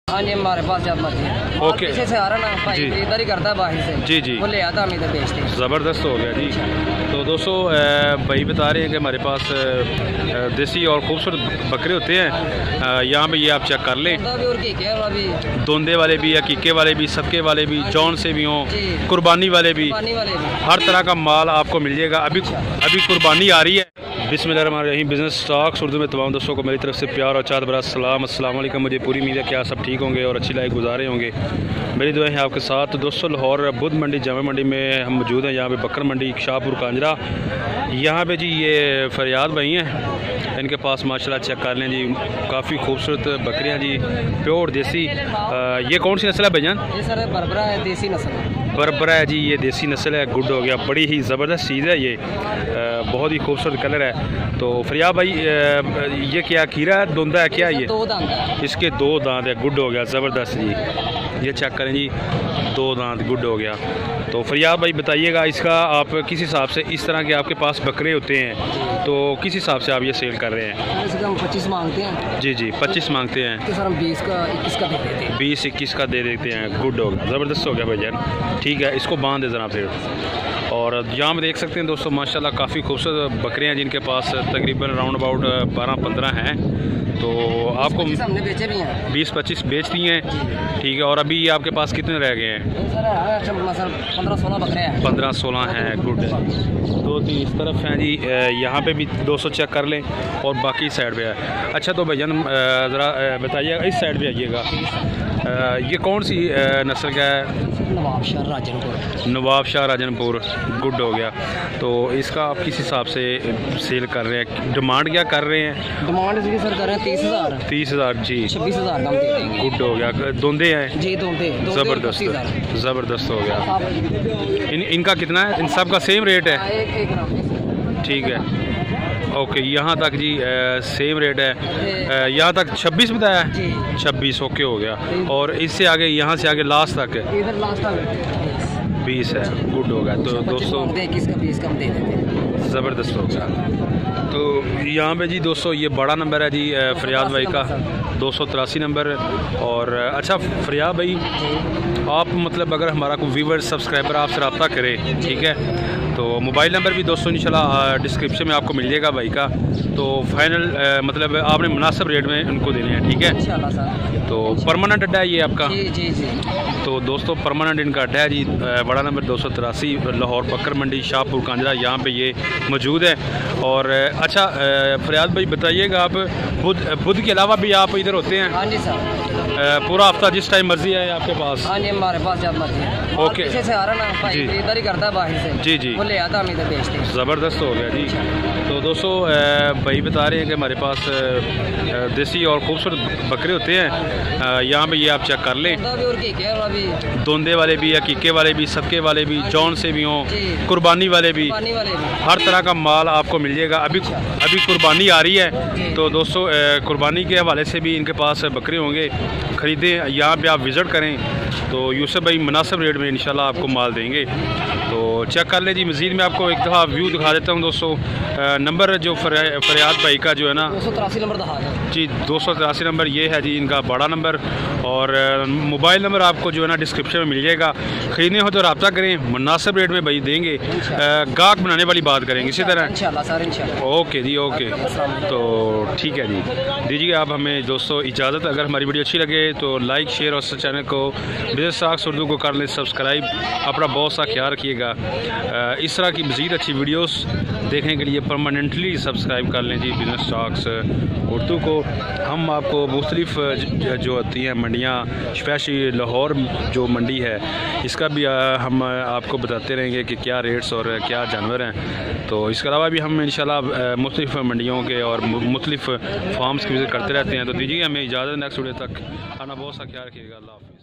हाँ जी, हमारे पास जब मर्जी है। ओके, पीछे से आ रहा ना भाई, इधर ही करता है बाहर से। जी जी, वो ले आता, हम इधर बेचते हैं। ज़बरदस्त हो गया जी। तो दोस्तों भाई बता रहे हैं कि हमारे पास देसी और खूबसूरत बकरे होते हैं। यहाँ पे ये आप चेक कर लें, दोंदे वाले भी, हकीके वाले भी, सदके वाले भी, जौन से भी हों, कुर्बानी वाले भी, हर तरह का माल आपको मिल जाएगा। अभी कुर्बानी आ रही है। बिस्मिल्लाहिर्रहमानिर्रहीम। बिज़नेस स्टॉक्स उर्दू में तमाम दोस्तों को मेरी तरफ से प्यार और चाहत भरा सलाम। अस्सलाम वालेकुम। मुझे पूरी उम्मीद है कि आप सब ठीक होंगे और अच्छी लाइफ गुजारे होंगे। मेरी दुआएं हैं आपके साथ। तो दोस्तों लाहौर बुध मंडी जामा मंडी में हम मौजूद हैं। यहाँ पे बकर मंडी शाहपुर कांजरा। यहाँ पे जी ये फरियाद भाई हैं, इनके पास माशाल्लाह चेक कर लें जी, काफ़ी खूबसूरत बकरियाँ जी, प्योर देसी। ये कौन सी नस्ल है भैया? ये सर बरबरा है, देसी नस्ल। बरबरा है जी, ये देसी नस्ल है। गुड हो गया, बड़ी ही ज़बरदस्त चीज़ है ये, बहुत ही खूबसूरत कलर है। तो फरियाद भाई ये क्या कीरा है, दोंदा है क्या? ये दो दांत है। इसके दो दांत है। गुड हो गया, ज़बरदस्त जी। ये चेक करें जी, दो दांत, गुड हो गया। तो फरियाद भाई बताइएगा, इसका आप किस हिसाब से, इस तरह के आपके पास बकरे होते हैं तो किस हिसाब से आप ये सेल कर रहे हैं? इसका हम 25 मांगते हैं। जी जी, 25 मांगते हैं। तो सर हम 20 का 21 का दे देते हैं। 20-21 का दे देते हैं। गुड हो गया, ज़बरदस्त हो गया भैया। ठीक है, इसको बांध दे ज़रा फिर। और यहाँ में देख सकते हैं दोस्तों माशाल्लाह काफ़ी खूबसूरत बकरियाँ जिनके पास तकरीबन राउंड अबाउट 12-15 हैं। तो आपको हमने बेचे भी हैं, 20-25 बेच दी हैं। ठीक है, और अभी आपके पास कितने रह गए हैं? सर 15-16 बकरे हैं। 15-16 हैं। गुड। दो तीन इस तरफ हैं जी, यहाँ पे भी 200 चेक कर लें और बाकी साइड पे है। अच्छा तो भैया ज़रा बताइएगा, इस साइड पे आइएगा, ये कौन सी नस्ल का है? नवाब शाह राजनपुर। गुड हो गया। तो इसका आप किस हिसाब से सेल कर रहे हैं? डिमांड क्या कर रहे हैं? डिमांड इसकी सर कर रहे हैं 30,000। 30,000 जी, 26,000 हम दे देंगे। गुड हो गया। दोंदे हैं जी? दोंदे। ज़बरदस्त, ज़बरदस्त हो गया। इनका कितना है? इन सब का सेम रेट है? ठीक है, ओके। यहाँ तक जी सेम रेट है। यहाँ तक 26 बताया है? 26, ओके हो गया। और इससे आगे, यहाँ से आगे लास्ट तक है? इधर लास्ट तक 20 है। गुड हो गया। तो दोस्तों 21 का हम दे देते हैं। ज़बरदस्त हो गया। तो यहाँ पे जी दोस्तों ये बड़ा नंबर है जी फरियाद भाई का, 283 नंबर। और अच्छा फरियाद भाई, आप मतलब अगर हमारा कोई व्यूवर सब्सक्राइबर आपसे रब्ता करे, ठीक है, तो मोबाइल नंबर भी दोस्तों इंशाल्लाह डिस्क्रिप्शन में आपको मिल जाएगा भाई का। तो फाइनल मतलब आपने मुनासिब रेट में उनको देने हैं, ठीक है? इंशाल्लाह सर। तो परमानेंट अड्डा है ये आपका? जी जी जी। तो दोस्तों परमानेंट इनका अड्डा है जी, बड़ा नंबर 283 लाहौर बकर मंडी शाहपुर कांजरा, यहाँ पे ये मौजूद है। और अच्छा फरियाद भाई बताइएगा, आप बुध के अलावा भी आप इधर होते हैं? हाँ जी सर, पूरा हफ्ता जिस टाइम मर्जी है आपके पास? हाँ जी, हमारे पास जब मर्जी है। ओके, पीछे से आ रहा ना भाई, इधर ही करता है बाहर से। जी जी, वो ले आता, हम इधर बेचते हैं। ज़बरदस्त हो गया जी। तो दोस्तों भाई बता रहे हैं कि हमारे पास देसी और खूबसूरत बकरे होते हैं। यहाँ पे ये आप चेक कर लें, दोंदे वाले भी, हकीके वाले भी, सदके वाले भी, जौन से भी हों, कुर्बानी वाले भी, हर तरह का माल आपको मिल जाएगा। अभी कुर्बानी आ रही है, तो दोस्तों कुर्बानी के हवाले से भी इनके पास बकरे होंगे, ख़रीदें। यहाँ पे आप विज़िट करें तो यूसुफ भाई मुनासिब रेट में इंशाल्लाह आपको माल देंगे। तो चेक कर ले जी। मज़ीद में आपको एक दफ़ा व्यू दिखा देता हूँ दोस्तों। नंबर जो फरियाद भाई का जो है ना, 283 नंबर जी, 283 नंबर ये है जी इनका बड़ा नंबर। और मोबाइल नंबर आपको जो है ना डिस्क्रिप्शन में मिल जाएगा। ख़रीदने हो तो रब्ता करें, मुनासिब रेट में भाई देंगे, गाहक बनाने वाली बात करेंगे इसी तरह। इंशाल्लाह सर, इंशाल्लाह। ओके जी, ओके। तो ठीक है जी, दीजिए आप हमें दोस्तों इजाज़त। अगर हमारी वीडियो अच्छी लगे तो लाइक, शेयर और चैनल को बिज़नेस स्टॉक्स उर्दू को कर लें सब्सक्राइब। अपना बहुत सा ख्याल रखिएगा। इस तरह की मज़ीद अच्छी वीडियोस देखने के लिए परमानेंटली सब्सक्राइब कर लें जी बिज़नेस स्टॉक्स उर्दू को। हम आपको मुख्तलिफ जो होती हैं मंडियाँ, स्पेशली लाहौर जो मंडी है, इसका भी हम आपको बताते रहेंगे कि क्या रेट्स और क्या जानवर हैं। तो इसके अलावा भी हम इंशाल्लाह मुख्तलिफ मंडियों के और मुख्तलिफ फार्म्स की विज़िट करते रहते हैं। तो दीजिए हमें इजाज़त, नेक्स्ट वीडियो तक आना बहुत सा ख्याल रखिएगा। अल्लाह हाफ़िज़।